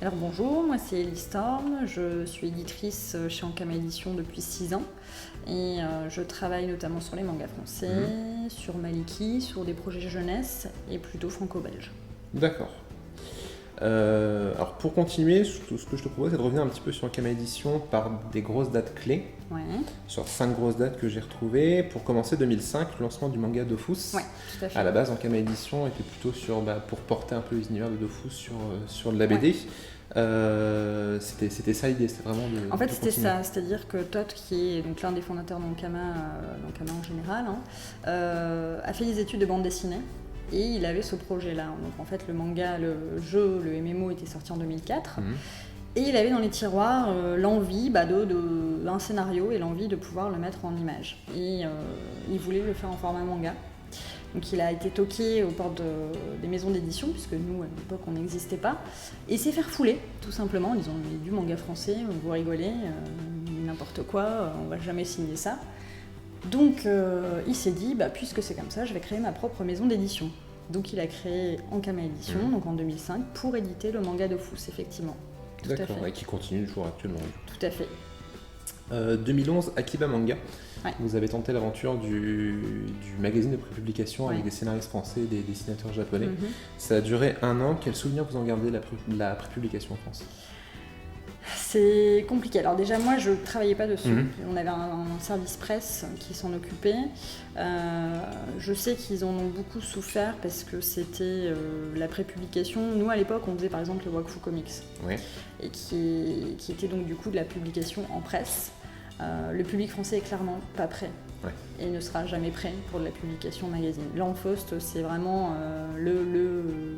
Alors bonjour, moi c'est Ellie Storm, je suis éditrice chez Ankama Édition depuis 6 ans et je travaille notamment sur les mangas français, sur Maliki, sur des projets jeunesse et plutôt franco-belge. D'accord. Alors pour continuer, ce que je te propose, c'est de revenir un petit peu sur Ankama Édition par des grosses dates clés, Ouais, sur 5 grosses dates que j'ai retrouvées. Pour commencer, 2005, le lancement du manga Dofus. ouais, tout à fait. À la base, Ankama Édition était plutôt pour porter un peu l'univers de Dofus sur de la BD. C'était ça l'idée, c'était vraiment de En fait, de c'était continuer. ça, c'est-à-dire que Todd, qui est donc l'un des fondateurs d'Ankama en général, a fait des études de bande dessinée et il avait ce projet-là. Donc en fait, le manga, le jeu, le MMO était sorti en 2004 et il avait dans les tiroirs l'envie d'un scénario et l'envie de pouvoir le mettre en image. Et il voulait le faire en format manga. Donc il a été toqué aux portes des maisons d'édition, puisque nous, à l'époque, on n'existait pas. Et s'est fait refouler, tout simplement, en disant « Mais du manga français, vous rigolez, n'importe quoi, on va jamais signer ça ». Donc il s'est dit « Puisque c'est comme ça, je vais créer ma propre maison d'édition ». Donc il a créé Ankama Édition, donc en 2005, pour éditer le manga Dofus, effectivement. Tout à D'accord, fait. et qui continue toujours actuellement. Tout à fait. 2011, Akiba Manga. Ouais. Vous avez tenté l'aventure du magazine de prépublication avec Ouais. des scénaristes français et des dessinateurs japonais. Mhm. Ça a duré 1 an. Quel souvenir vous en gardez de la prépublication en France? C'est compliqué. Alors déjà, moi, je ne travaillais pas dessus. Mhm. On avait un service presse qui s'en occupait. Je sais qu'ils en ont beaucoup souffert parce que c'était la prépublication. Nous, à l'époque, on faisait par exemple le Wakfu Comics, Ouais. et qui était donc du coup de la publication en presse. Le public français est clairement pas prêt. Ouais. Et ne sera jamais prêt pour de la publication magazine. L'Enfaust, c'est vraiment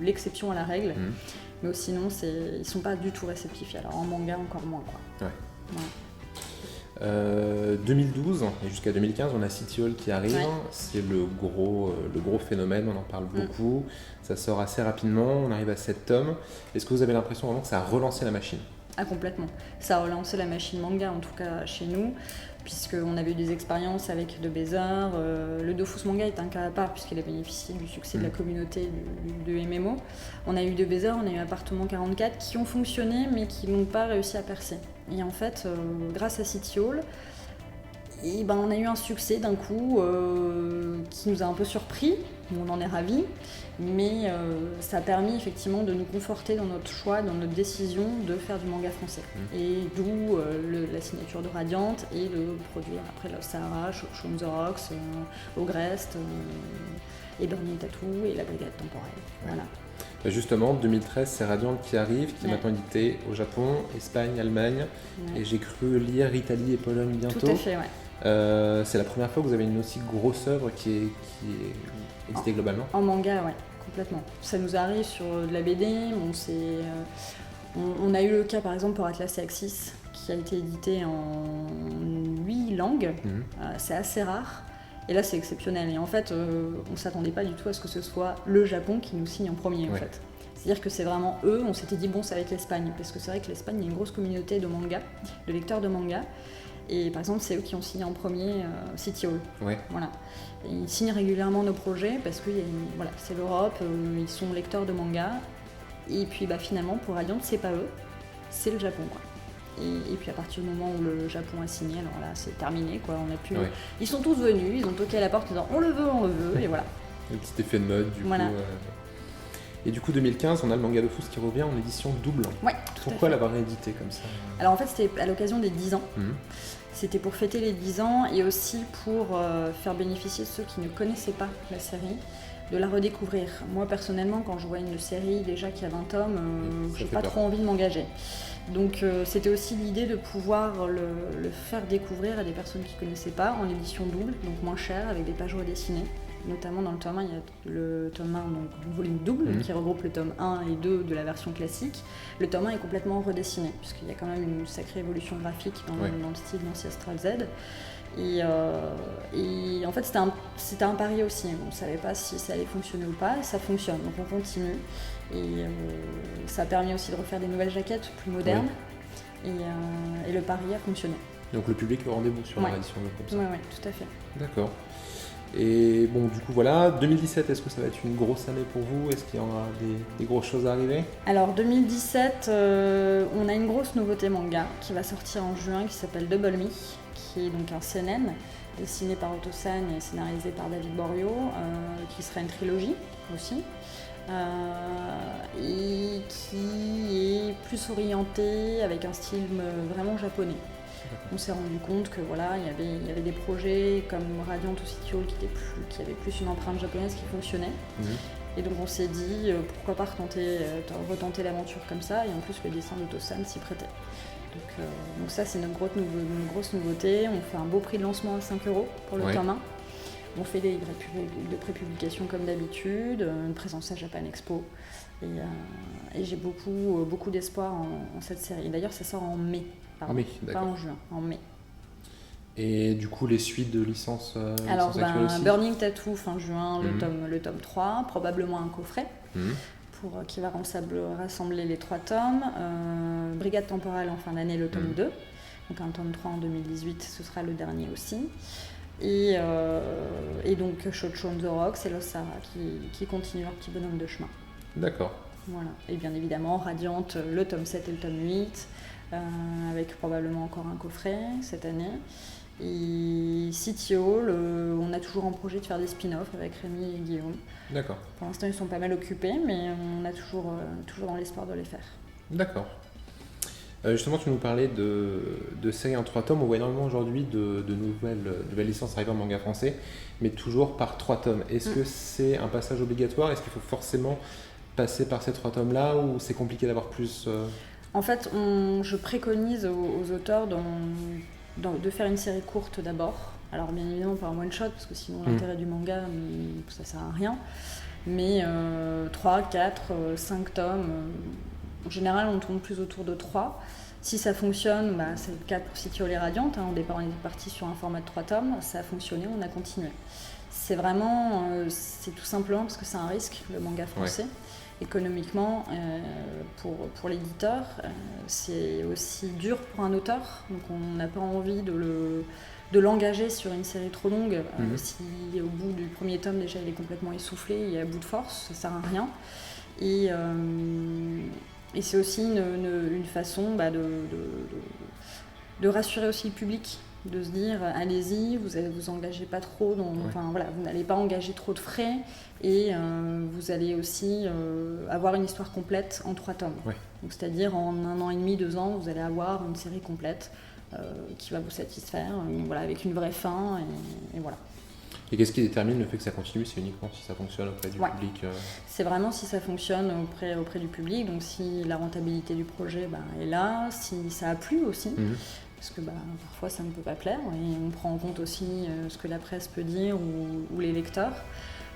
l'exception à la règle. Mhm. Mais sinon, ils sont pas du tout réceptifs. Alors en manga, encore moins, quoi. Ouais. Ouais. 2012 et jusqu'à 2015, on a City Hall qui arrive. Ouais. C'est le gros phénomène, on en parle beaucoup. Ça sort assez rapidement, on arrive à 7 tomes. Est-ce que vous avez l'impression vraiment que ça a relancé la machine? Ah, complètement. Ça a relancé la machine manga, en tout cas chez nous, puisqu'on avait eu des expériences avec De Bézard. Le Dofus manga est un cas à part, puisqu'il a bénéficié du succès de la communauté de MMO. On a eu De Bézard, on a eu Appartement 44, qui ont fonctionné, mais qui n'ont pas réussi à percer. Et en fait, grâce à City Hall, on a eu un succès d'un coup qui nous a un peu surpris. On en est ravis, mais ça a permis effectivement de nous conforter dans notre choix, dans notre décision de faire du manga français. Et d'où la signature de Radiante et de produire après Lost Sahara, Show the Rocks, Ogrest, et Burning Tattoo et La Brigade Temporelle. Voilà. Justement, 2013, c'est Radiant qui arrive, qui est Ouais. maintenant édité au Japon, Espagne, Allemagne, Ouais. et j'ai cru lire Italie et Pologne bientôt. Tout à fait, ouais. C'est la première fois que vous avez une aussi grosse œuvre qui est éditée globalement. En manga, ouais, complètement. Ça nous arrive sur de la BD. On a eu le cas par exemple pour Atlas et Axis, qui a été édité en 8 langues. C'est assez rare. Et là, c'est exceptionnel. Et en fait, on ne s'attendait pas du tout à ce que ce soit le Japon qui nous signe en premier, en Ouais. fait. C'est-à-dire que c'est vraiment eux, on s'était dit, bon, ça va être l'Espagne. Parce que c'est vrai que l'Espagne, il y a une grosse communauté de manga, de lecteurs de manga. Et par exemple, c'est eux qui ont signé en premier City Hall. Ouais. Voilà. Et ils signent régulièrement nos projets parce que voilà, c'est l'Europe, ils sont lecteurs de manga. Et puis finalement, pour Radiant, c'est pas eux, c'est le Japon, quoi. Et puis à partir du moment où le Japon a signé, alors là, c'est terminé, quoi. On a pu... Ouais. Ils sont tous venus, ils ont toqué à la porte en disant on le veut, et voilà. Un petit effet de mode, du Voilà. coup. Et du coup, 2015, on a le manga Dofus qui revient en édition double. Ouais, tout Pourquoi à fait. l'avoir réédité comme ça? Alors en fait, c'était à l'occasion des 10 ans. Mhm. C'était pour fêter les 10 ans et aussi pour faire bénéficier ceux qui ne connaissaient pas la série de la redécouvrir. Moi personnellement, quand je vois une série déjà qui a 20 tomes, Ça j'ai fait pas peur. trop envie de m'engager. Donc c'était aussi l'idée de pouvoir le faire découvrir à des personnes qui ne connaissaient pas en édition double, donc moins cher, avec des pages redessinées. Notamment dans le tome 1, il y a le tome 1, donc volume double, qui regroupe le tome 1 et 2 de la version classique. Le tome 1 est complètement redessiné, puisqu'il y a quand même une sacrée évolution graphique dans le style d'Ancestral Z. Et en fait, c'était un pari aussi. On ne savait pas si ça allait fonctionner ou pas, et ça fonctionne, donc on continue. Et ça a permis aussi de refaire des nouvelles jaquettes plus modernes, et le pari a fonctionné. Donc le public est au rendez-vous sur la Ouais. réédition comme ça. Ouais, tout à fait. D'accord. Et bon, du coup, voilà. 2017, est-ce que ça va être une grosse année pour vous? Est-ce qu'il y aura des grosses choses à arriver? Alors 2017, on a une grosse nouveauté manga qui va sortir en juin qui s'appelle Double Me, qui est donc un seinen dessiné par Otosan et scénarisé par David Borio, qui sera une trilogie aussi, et qui est plus orienté avec un style vraiment japonais. On s'est rendu compte que voilà, il y avait des projets comme Radiant ou City Hall qui avaient plus une empreinte japonaise qui fonctionnait. Et donc on s'est dit pourquoi pas retenter l'aventure comme ça, et en plus le dessin d'Otosan s'y prêtait. Donc ça c'est notre grosse nouveauté. On fait un beau prix de lancement à 5 € pour le tome 1. On fait des livres de prépublication comme d'habitude, une présence à Japan Expo. Et j'ai beaucoup d'espoir en cette série. D'ailleurs ça sort en mai. Pardon, pas en juin, en mai. Et du coup, les suites de licences alors, aussi. Burning Tattoo fin juin, le tome 3, probablement un coffret qui va rassembler les 3 tomes. Brigade Temporelle en fin d'année, le tome 2. Donc un tome 3 en 2018, ce sera le dernier aussi. Et donc Shoujo on the Rocks et Los Sara qui continuent leur petit bonhomme de chemin. D'accord. Voilà. Et bien évidemment, Radiante, le tome 7 et le tome 8. Avec probablement encore un coffret cette année. Et City Hall, on a toujours en projet de faire des spin-offs avec Rémi et Guillaume. D'accord. Pour l'instant, ils sont pas mal occupés, mais on a toujours dans l'espoir de les faire. D'accord. Justement, tu nous parlais de séries en 3 tomes. On voit énormément aujourd'hui de nouvelles licences arriver en manga français, mais toujours par 3 tomes. Est-ce que c'est un passage obligatoire? Est-ce qu'il faut forcément passer par ces 3 tomes-là, ou c'est compliqué d'avoir plus En fait, je préconise aux auteurs de faire une série courte d'abord. Alors bien évidemment pas un one-shot, parce que sinon l'intérêt du manga, ça sert à rien. Mais 3, 4, 5 tomes, en général on tourne plus autour de 3. Si ça fonctionne, c'est le cas pour City Hall et Radiante. Au départ on était parti sur un format de 3 tomes, ça a fonctionné, on a continué. C'est tout simplement parce que c'est un risque, le manga français. Économiquement, pour l'éditeur, c'est aussi dur pour un auteur, donc on n'a pas envie de l'engager sur une série trop longue. Si au bout du premier tome déjà il est complètement essoufflé, il est à bout de force, ça sert à rien. Et c'est aussi une façon de rassurer aussi le public, de se dire allez-y, vous allez vous engager pas trop, vous n'allez pas engager trop de frais, et vous allez aussi avoir une histoire complète en 3 tomes. Donc, c'est-à-dire en 1 an et demi, 2 ans, vous allez avoir une série complète qui va vous satisfaire, avec une vraie fin, et voilà. Et qu'est-ce qui détermine le fait que ça continue? C'est uniquement si ça fonctionne auprès du public C'est vraiment si ça fonctionne auprès du public, donc si la rentabilité du projet est là, si ça a plu aussi. Parce que parfois ça ne peut pas plaire, et on prend en compte aussi ce que la presse peut dire ou les lecteurs.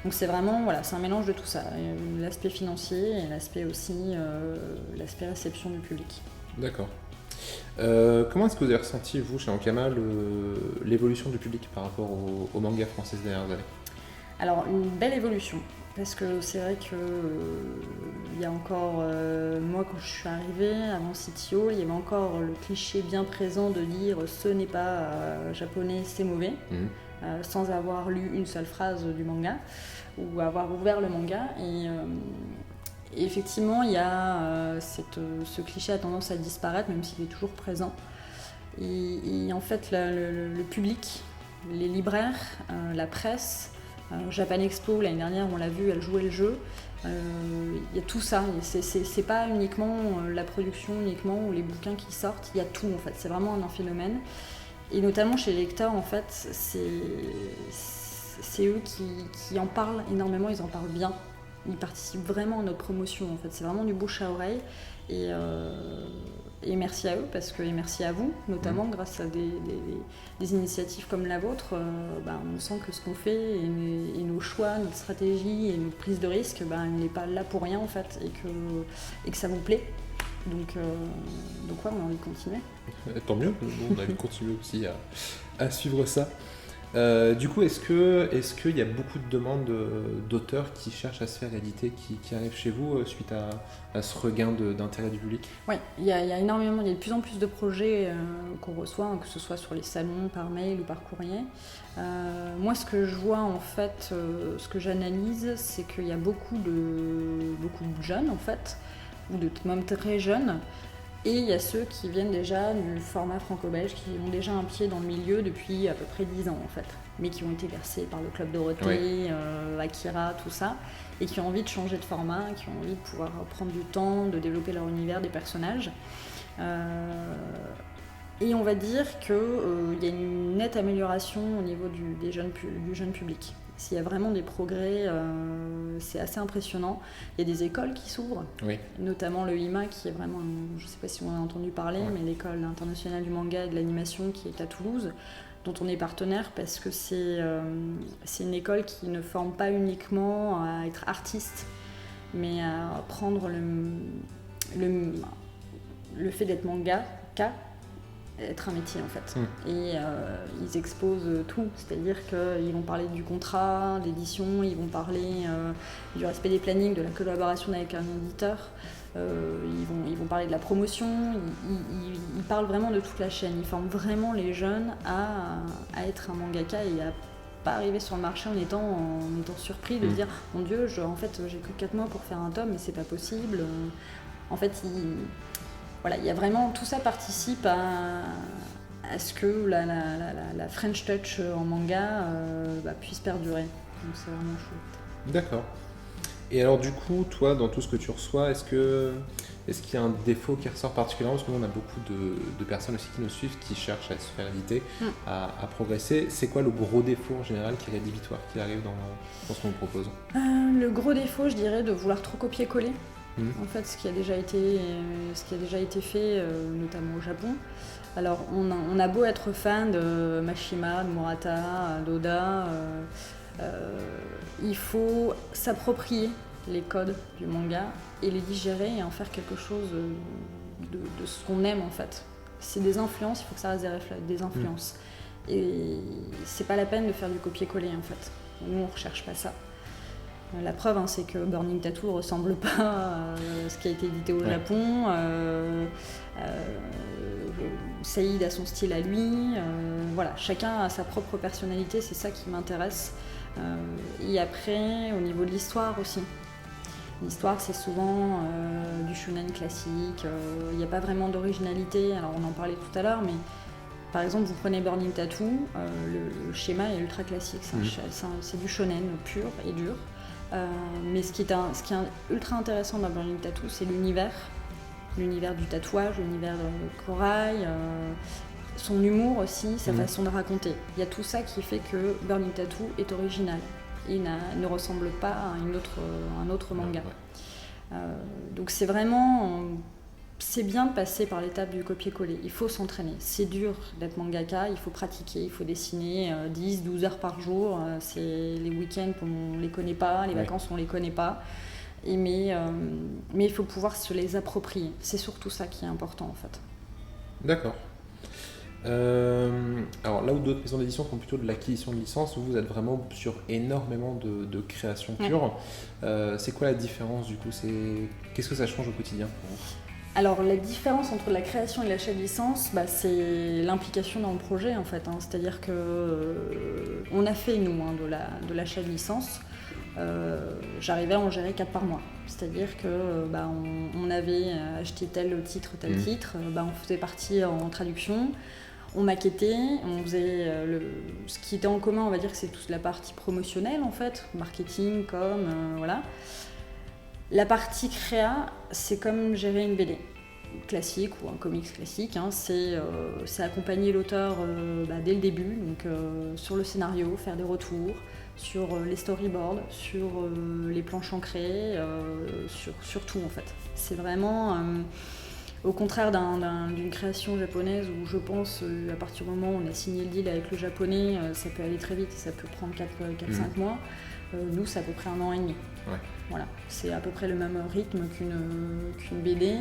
Donc c'est vraiment, c'est un mélange de tout ça, l'aspect financier et l'aspect l'aspect réception du public. D'accord. Comment est-ce que vous avez ressenti, vous, chez Ankama, l'évolution du public par rapport au manga français ces dernières années? Alors, une belle évolution. Parce que c'est vrai que il y a encore, moi quand je suis arrivée, avant City Hall, il y avait encore le cliché bien présent de dire ce n'est pas japonais, c'est mauvais, sans avoir lu une seule phrase du manga ou avoir ouvert le manga. Et effectivement, il y a ce cliché a tendance à disparaître, même s'il est toujours présent. Et en fait, le public, les libraires, la presse, Japan Expo, l'année dernière, on l'a vu, elle jouait le jeu. Il y a tout ça. C'est pas uniquement la production ou les bouquins qui sortent. Il y a tout en fait. C'est vraiment un phénomène. Et notamment chez les lecteurs, en fait, c'est eux qui en parlent énormément. Ils en parlent bien. Ils participent vraiment à notre promotion. En fait, c'est vraiment du bouche à oreille. Et merci à eux, et merci à vous, notamment grâce à des initiatives comme la vôtre, on sent que ce qu'on fait et nos choix, notre stratégie et notre prise de risque, elle n'est pas là pour rien en fait, et que ça vous plaît. Donc on a envie de continuer. Tant mieux, on a envie de continuer aussi à suivre ça. Du coup, est-ce qu'il y a beaucoup de demandes d'auteurs qui cherchent à se faire éditer, qui arrivent chez vous suite à ce regain d'intérêt du public? Oui, il y a énormément, il y a de plus en plus de projets qu'on reçoit, hein, que ce soit sur les salons, par mail ou par courrier. Moi, ce que je vois en fait, ce que j'analyse, c'est qu'il y a beaucoup de jeunes en fait, ou même très jeunes. Et il y a ceux qui viennent déjà du format franco-belge, qui ont déjà un pied dans le milieu depuis à peu près 10 ans en fait, mais qui ont été versés par le Club Dorothée, Akira, tout ça, et qui ont envie de changer de format, qui ont envie de pouvoir prendre du temps, de développer leur univers, des personnages. Et on va dire qu'il y a une nette amélioration au niveau du jeune public. S'il y a vraiment des progrès, c'est assez impressionnant. Il y a des écoles qui s'ouvrent, notamment le IMA qui est vraiment, je ne sais pas si on en a entendu parler, mais l'école internationale du manga et de l'animation qui est à Toulouse, dont on est partenaire parce que c'est une école qui ne forme pas uniquement à être artiste, mais à prendre le fait d'être mangaka, être un métier en fait. Et ils exposent tout, c'est-à-dire qu'ils vont parler du contrat d'édition, ils vont parler du respect des plannings, de la collaboration avec un éditeur, ils vont parler de la promotion, ils parlent vraiment de toute la chaîne, ils forment vraiment les jeunes à être un mangaka et à pas arriver sur le marché en étant surpris de se dire mon Dieu, en fait j'ai que 4 mois pour faire un tome mais c'est pas possible. En fait voilà, il y a vraiment, tout ça participe à ce que la French Touch en manga puisse perdurer. Donc c'est vraiment chouette. D'accord. Et alors du coup, toi, dans tout ce que tu reçois, est-ce qu'il y a un défaut qui ressort particulièrement? Parce que nous, on a beaucoup de personnes aussi qui nous suivent, qui cherchent à se faire éditer, à progresser. C'est quoi le gros défaut en général qui est rédhibitoire, qui arrive dans ce qu'on vous propose? Le gros défaut, je dirais, de vouloir trop copier-coller. En fait, ce qui a déjà été fait, notamment au Japon. Alors, on a beau être fan de Mashima, de Murata, d'Oda, il faut s'approprier les codes du manga et les digérer et en faire quelque chose de ce qu'on aime en fait. C'est des influences, il faut que ça reste des influences. Et c'est pas la peine de faire du copier-coller en fait. Nous, on recherche pas ça. La preuve, c'est que Burning Tattoo ne ressemble pas à ce qui a été édité au Japon. Saïd a son style à lui. Voilà, chacun a sa propre personnalité, c'est ça qui m'intéresse. Et après, au niveau de l'histoire aussi. L'histoire, c'est souvent du shonen classique. Il n'y a pas vraiment d'originalité. Alors, on en parlait tout à l'heure, mais par exemple, vous prenez Burning Tattoo, le schéma est ultra classique. C'est du shonen pur et dur. Mais ce qui est ultra intéressant dans Burning Tattoo, c'est l'univers du tatouage, l'univers de corail, son humour aussi, sa façon de raconter. Il y a tout ça qui fait que Burning Tattoo est original et ne ressemble pas à un autre manga. Donc c'est vraiment... C'est bien de passer par l'étape du copier-coller, il faut s'entraîner. C'est dur d'être mangaka, il faut pratiquer, il faut dessiner 10-12 heures par jour. C'est les week-ends, on ne les connaît pas, les vacances, on ne les connaît pas. Mais il faut pouvoir se les approprier. C'est surtout ça qui est important en fait. D'accord. Alors là où d'autres maisons d'édition font plutôt de l'acquisition de licences, vous êtes vraiment sur énormément de création pure. C'est quoi la différence du coup? Qu'est-ce que ça change au quotidien pour vous? Alors la différence entre la création et l'achat de licence, c'est l'implication dans le projet en fait. C'est-à-dire qu'on a fait nous de l'achat de licence. J'arrivais à en gérer 4 par mois. C'est-à-dire qu'on avait acheté tel titre, on faisait partie en traduction, on maquettait, on faisait ce qui était en commun, on va dire que c'est toute la partie promotionnelle en fait, marketing, voilà. La partie créa, c'est comme gérer une BD classique ou un comics classique, c'est accompagner l'auteur dès le début, donc sur le scénario, faire des retours, sur les storyboards, sur les planches ancrées, sur tout en fait. C'est vraiment, au contraire d'une création japonaise où je pense, à partir du moment où on a signé le deal avec le japonais, ça peut aller très vite, ça peut prendre 4-5 mois. Nous, c'est à peu près 1 an et demi. Voilà, c'est à peu près le même rythme qu'une BD.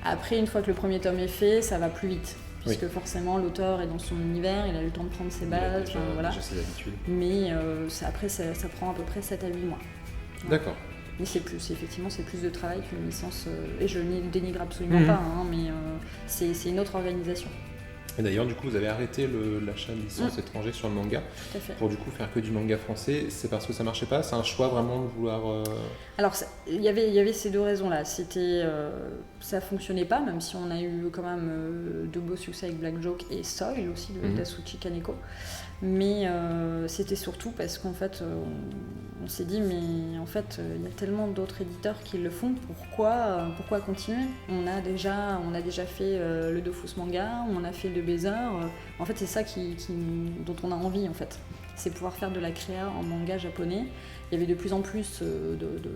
Après, une fois que le premier tome est fait, ça va plus vite. puisque forcément l'auteur est dans son univers, il a eu le temps de prendre ses bases, déjà ses habitudes. Mais après ça prend à peu près 7 à 8 mois. Voilà. D'accord. Mais effectivement c'est plus de travail qu'une licence, et je ne dénigre absolument pas, mais c'est une autre organisation. Et d'ailleurs, du coup, vous avez arrêté l'achat de licences étrangères sur le manga pour du coup faire que du manga français. C'est parce que ça marchait pas? C'est un choix vraiment de vouloir... Alors, il y avait ces deux raisons-là. Ça fonctionnait pas, même si on a eu quand même de beaux succès avec Black Joke et Soil aussi, de Tasuchi Kaneko. Mais c'était surtout parce qu'en fait, on s'est dit, mais en fait, il y a tellement d'autres éditeurs qui le font, pourquoi continuer? On a déjà fait le Dofus Manga, on a fait le Baiser. En fait, c'est ça dont on a envie, en fait. C'est pouvoir faire de la créa en manga japonais. Il y avait de plus en plus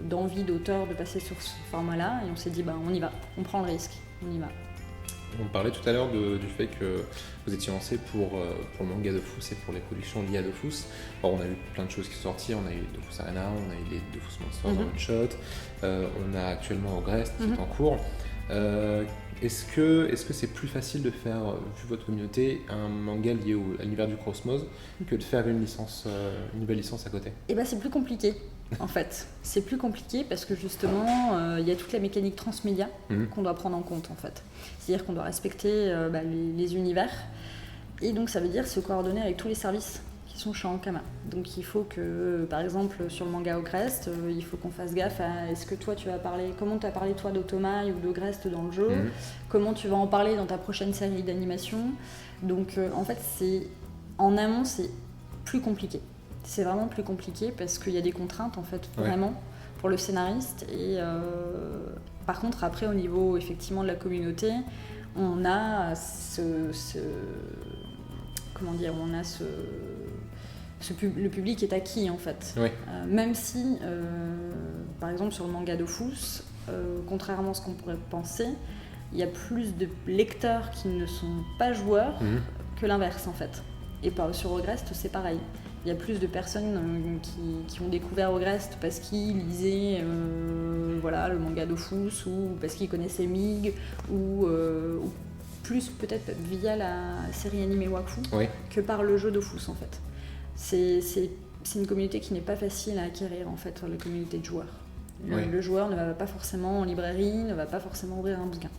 d'envie d'auteurs de passer sur ce format-là, et on s'est dit, on y va, on prend le risque, on y va. On parlait tout à l'heure du fait que vous étiez lancé pour le manga Dofus et pour les productions liées à Dofus. Alors, on a eu plein de choses qui sont sorties, on a eu Dofus Arena, on a eu les Dofus Monsters en one shot, on a actuellement Ogrest qui est en cours. Est-ce que c'est plus facile de faire, vu votre communauté, un manga lié à l'univers du Cosmos que de faire une nouvelle licence à côté? C'est plus compliqué. En fait, c'est plus compliqué parce que justement, il y a toute la mécanique transmédia qu'on doit prendre en compte en fait. C'est-à-dire qu'on doit respecter les univers, et donc ça veut dire se coordonner avec tous les services qui sont chez Ankama. Donc il faut que, par exemple, sur le manga Ogrest, il faut qu'on fasse gaffe à est-ce que toi tu vas parler, comment tu as parlé toi d'Otomai ou d'Ogrest dans le jeu, comment tu vas en parler dans ta prochaine série d'animation. Donc en fait, en amont, c'est plus compliqué. C'est vraiment plus compliqué parce qu'il y a des contraintes en fait vraiment pour le scénariste, et par contre après au niveau effectivement de la communauté, on a le public est acquis en fait. Même si par exemple sur le manga Dofus, contrairement à ce qu'on pourrait penser, il y a plus de lecteurs qui ne sont pas joueurs que l'inverse en fait. Et sur Ogrest c'est pareil. Il y a plus de personnes qui ont découvert Ogrest parce qu'ils lisaient le manga Dofus, ou parce qu'ils connaissaient Mig, ou plus peut-être via la série animée Wakfu que par le jeu Dofus en fait. C'est une communauté qui n'est pas facile à acquérir en fait, la communauté de joueurs. Le joueur ne va pas forcément en librairie, ne va pas forcément ouvrir un bouquin.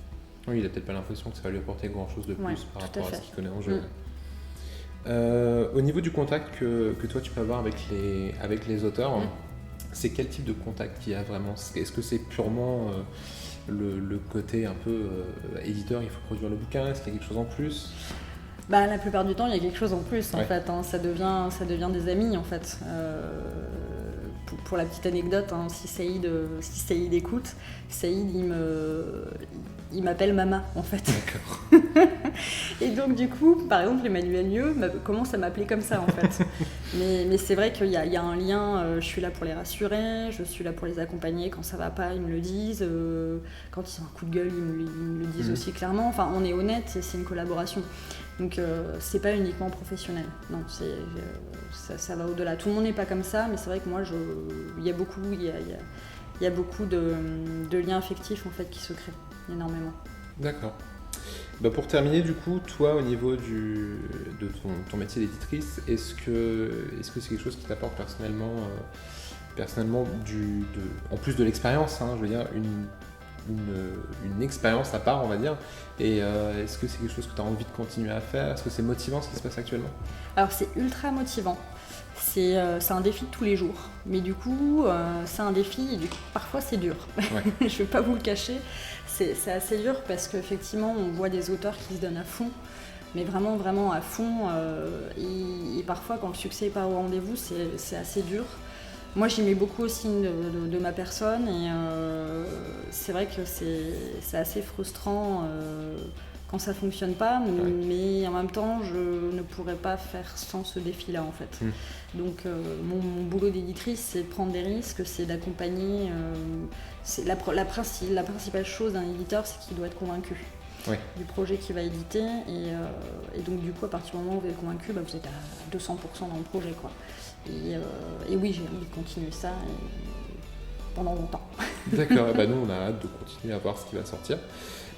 Oui, il n'a peut-être pas l'impression que ça va lui apporter grand chose de plus par rapport à ce qu'il connaît en jeu. Au niveau du contact que toi tu peux avoir avec les auteurs, c'est quel type de contact qu'il y a vraiment? Est-ce que c'est purement le côté un peu éditeur, il faut produire le bouquin? Est-ce qu'il y a quelque chose en plus? La plupart du temps, il y a quelque chose en plus en fait. Ça devient des amis en fait. Pour la petite anecdote, si Saïd écoute, Saïd il m'appelle Mama en fait. D'accord. Et donc du coup, par exemple, Emmanuel Lieu commence à m'appeler comme ça en fait. mais c'est vrai qu'il y a un lien, je suis là pour les rassurer, je suis là pour les accompagner quand ça va pas, ils me le disent, quand ils ont un coup de gueule, ils me le disent aussi clairement. Enfin, on est honnête, c'est une collaboration. Donc c'est pas uniquement professionnel, non, ça va au-delà. Tout le monde n'est pas comme ça, mais c'est vrai que moi, il y a beaucoup de liens affectifs en fait qui se créent, énormément. D'accord. Pour terminer, du coup, toi, au niveau de ton métier d'éditrice, est-ce que c'est quelque chose qui t'apporte personnellement en plus de l'expérience, je veux dire, une expérience à part, on va dire, et est-ce que c'est quelque chose que tu as envie de continuer à faire? Est-ce que c'est motivant ce qui se passe actuellement? Alors c'est ultra motivant, c'est un défi de tous les jours, mais du coup c'est un défi et du coup parfois c'est dur. Je ne vais pas vous le cacher, c'est assez dur parce qu'effectivement on voit des auteurs qui se donnent à fond, mais vraiment vraiment à fond, et parfois quand le succès n'est pas au rendez-vous, c'est assez dur. Moi, j'y mets beaucoup aussi de ma personne, et c'est vrai que c'est assez frustrant quand ça fonctionne pas, mais en même temps, je ne pourrais pas faire sans ce défi-là, en fait. Donc, mon boulot d'éditrice, c'est de prendre des risques, c'est d'accompagner. La principale chose d'un éditeur, c'est qu'il doit être convaincu du projet qu'il va éditer, et donc, du coup, à partir du moment où vous êtes convaincu, vous êtes à 200% dans le projet, quoi. Et oui, j'ai envie de continuer ça pendant longtemps. D'accord, nous on a hâte de continuer à voir ce qui va sortir.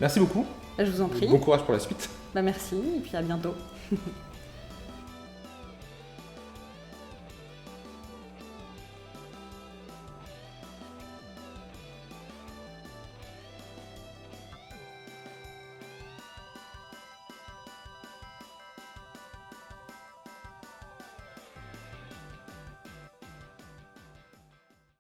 Merci beaucoup. Bah, je vous en prie. Bon courage pour la suite. Bah, merci et puis à bientôt.